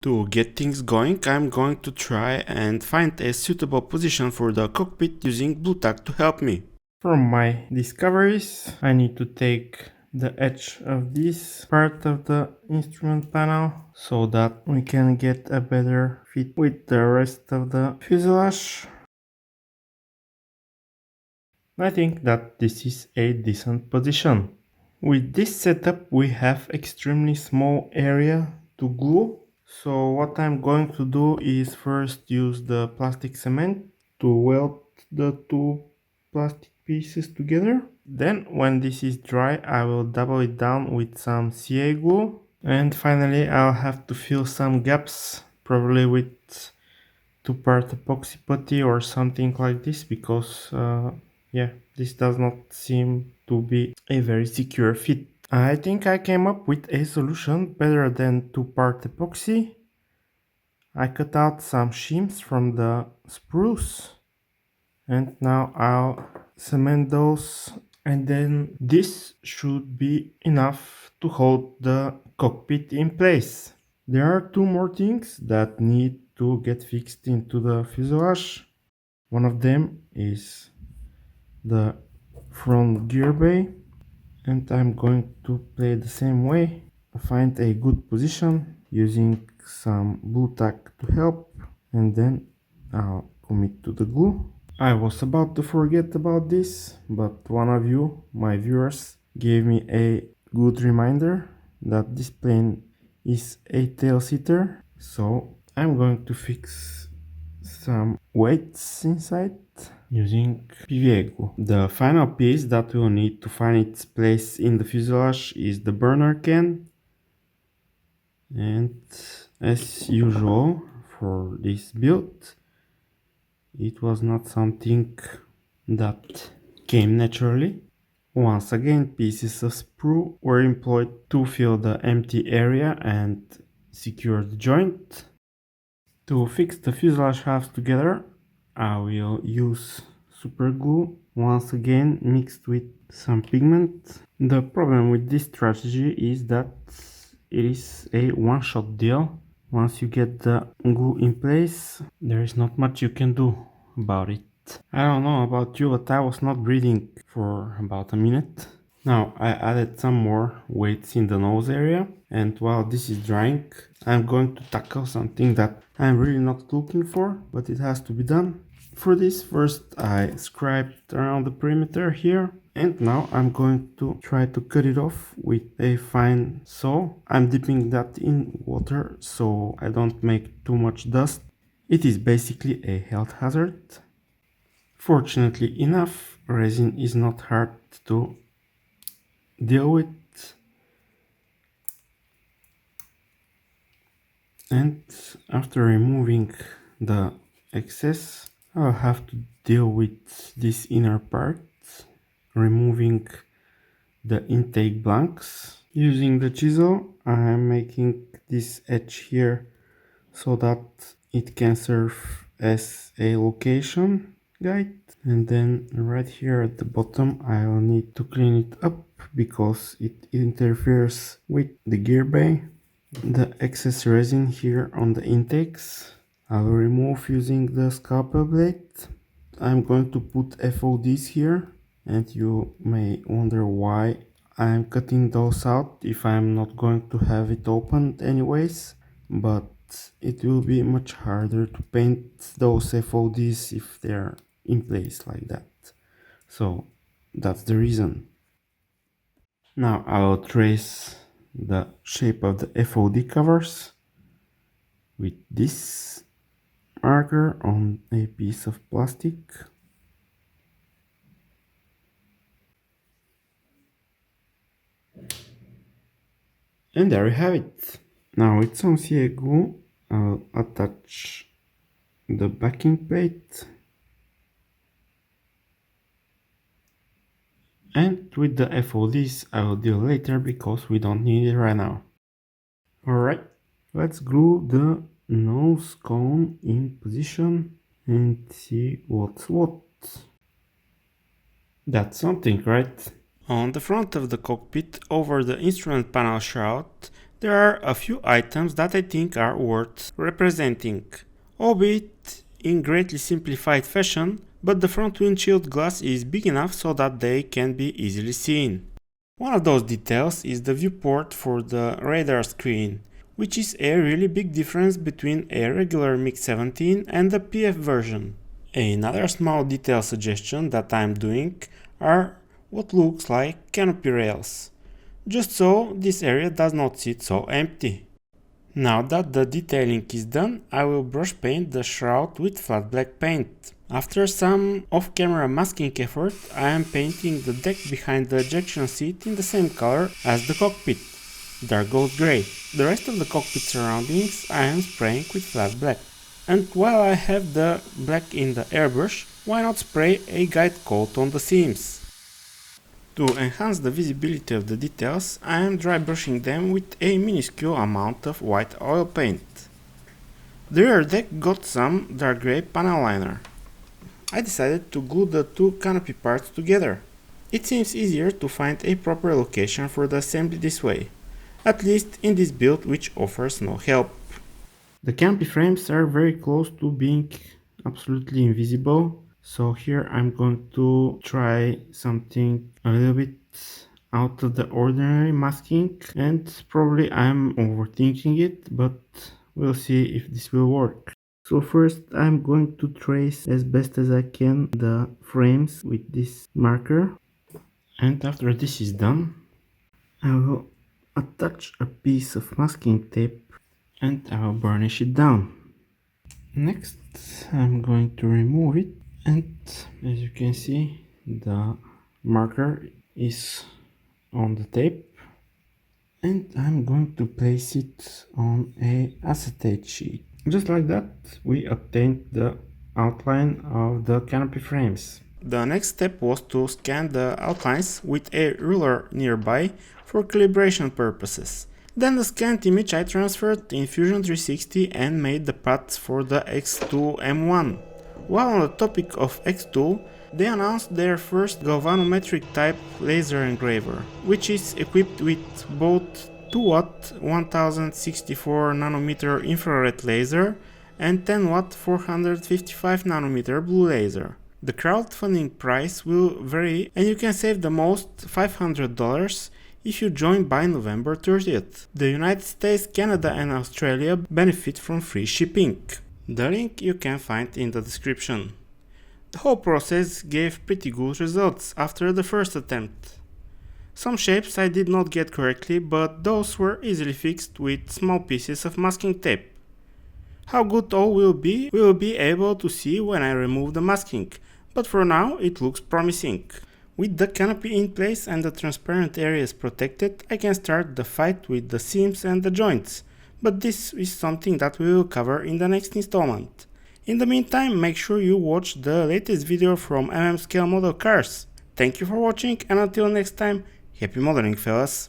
To get things going, I'm going to try and find a suitable position for the cockpit using Bluetooth to help me. From my discoveries, I need to take the edge of this part of the instrument panel so that we can get a better fit with the rest of the fuselage. I think that this is a decent position. With this setup we have extremely small area to glue. So what I'm going to do is first use the plastic cement to weld the two plastic pieces together. Then when this is dry I will double it down with some CA glue. And finally I'll have to fill some gaps, probably with 2-part epoxy putty or something like this, because yeah, this does not seem to be a very secure fit. I think I came up with a solution better than 2-part epoxy. I cut out some shims from the spruce and now I'll cement those, and then this should be enough to hold the cockpit in place. There are two more things that need to get fixed into the fuselage. One of them is the front gear bay, and I'm going to play the same way. Find a good position using some blue tack to help, and then I'll commit to the glue. I was about to forget about this, but one of you, my viewers, gave me a good reminder that this plane is a tail seater, so I'm going to fix some weights inside using PVA glue. The final piece that will need to find its place in the fuselage is the burner can, and as usual for this build it was not something that came naturally. Once again, pieces of sprue were employed to fill the empty area and secure the joint. To fix the fuselage halves together, I will use super glue, once again mixed with some pigment. The problem with this strategy is that it is a one-shot deal. Once you get the glue in place, there is not much you can do about it. I don't know about you, but I was not breathing for about a minute. Now I added some more weights in the nose area, and while this is drying, I'm going to tackle something that I'm really not looking for, but it has to be done. For this, first I scraped around the perimeter here, and now I'm going to try to cut it off with a fine saw. I'm dipping that in water so I don't make too much dust. It is basically a health hazard. Fortunately enough, resin is not hard to deal with, and after removing the excess, I'll have to deal with this inner part, removing the intake blanks. Using the chisel, I'm making this edge here so that it can serve as a location guide, and then right here at the bottom I'll need to clean it up because it interferes with the gear bay. The excess resin here on the intakes I will remove using the scalpel blade. I'm going to put FODs here, and you may wonder why I'm cutting those out if I'm not going to have it opened anyways, but it will be much harder to paint those FODs if they're in place like that. So that's the reason. Now I will trace the shape of the FOD covers with this marker on a piece of plastic. And there you have it. Now with some CA glue I'll attach the backing plate, and with the FODs I will deal later because we don't need it right now. Alright, let's glue the nose cone in position and see what's what. That's something, right? On the front of the cockpit, over the instrument panel shroud, There are a few items that I think are worth representing, albeit in greatly simplified fashion, but the front windshield glass is big enough so that they can be easily seen. One of those details is the viewport for the radar screen, which is a really big difference between a regular MiG-17 and the PF version. Another small detail suggestion that I'm doing are what looks like canopy rails, just so this area does not sit so empty. Now that the detailing is done, I will brush paint the shroud with flat black paint. After some off-camera masking effort, I am painting the deck behind the ejection seat in the same color as the cockpit, dark gold grey. The rest of the cockpit surroundings I am spraying with flat black. And while I have the black in the airbrush, why not spray a guide coat on the seams? To enhance the visibility of the details, I am dry brushing them with a minuscule amount of white oil paint. The rear deck got some dark grey panel liner. I decided to glue the two canopy parts together. It seems easier to find a proper location for the assembly this way, at least in this build which offers no help. The canopy frames are very close to being absolutely invisible, so here I'm going to try something a little bit out of the ordinary masking, and probably I'm overthinking it, but we'll see if this will work. So first I'm going to trace as best as I can the frames with this marker, and after this is done I will attach a piece of masking tape and I will burnish it down. Next I'm going to remove it, and as you can see the marker is on the tape, and I'm going to place it on a acetate sheet. Just like that we obtained the outline of the canopy frames. The next step was to scan the outlines with a ruler nearby for calibration purposes. Then the scanned image I transferred in Fusion 360 and made the paths for the X2 M1. While on the topic of X2, they announced their first galvanometric type laser engraver, which is equipped with both 2W 1064 nanometer infrared laser and 10W 455 nanometer blue laser. The crowdfunding price will vary, and you can save the most $500 if you join by November 30th. The United States, Canada and Australia benefit from free shipping. The link you can find in the description. The whole process gave pretty good results after the first attempt. Some shapes I did not get correctly, but those were easily fixed with small pieces of masking tape. How good all will be, we will be able to see when I remove the masking, but for now it looks promising. With the canopy in place and the transparent areas protected, I can start the fight with the seams and the joints, but this is something that we will cover in the next installment. In the meantime, make sure you watch the latest video from Scale Model Cars. Thank you for watching, and until next time, happy modeling, fellas!